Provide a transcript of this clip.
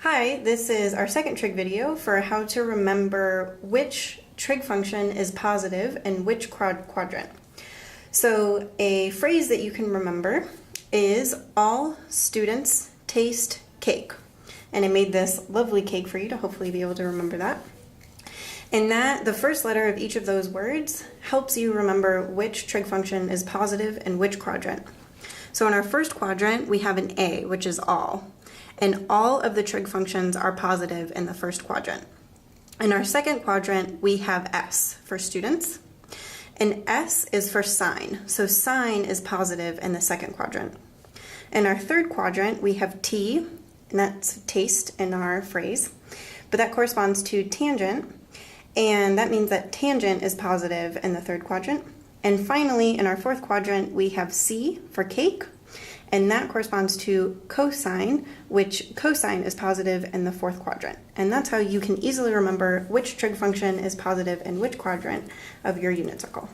Hi, this is our second trig video for how to remember which trig function is positive and which quadrant. So a phrase that you can remember is all students taste cake. And I made this lovely cake for you to hopefully be able to remember that. And the first letter of each of those words helps you remember which trig function is positive and which quadrant. So in our first quadrant, we have an A, which is all. And all of the trig functions are positive in the first quadrant. In our second quadrant, we have S for students. And S is for sign. So sign is positive in the second quadrant. In our third quadrant, we have T, and that's taste in our phrase. But that corresponds to tangent. And that means that tangent is positive in the third quadrant. And finally, in our fourth quadrant, we have C for cake. And that corresponds to cosine, which cosine is positive in the fourth quadrant. And that's how you can easily remember which trig function is positive in which quadrant of your unit circle.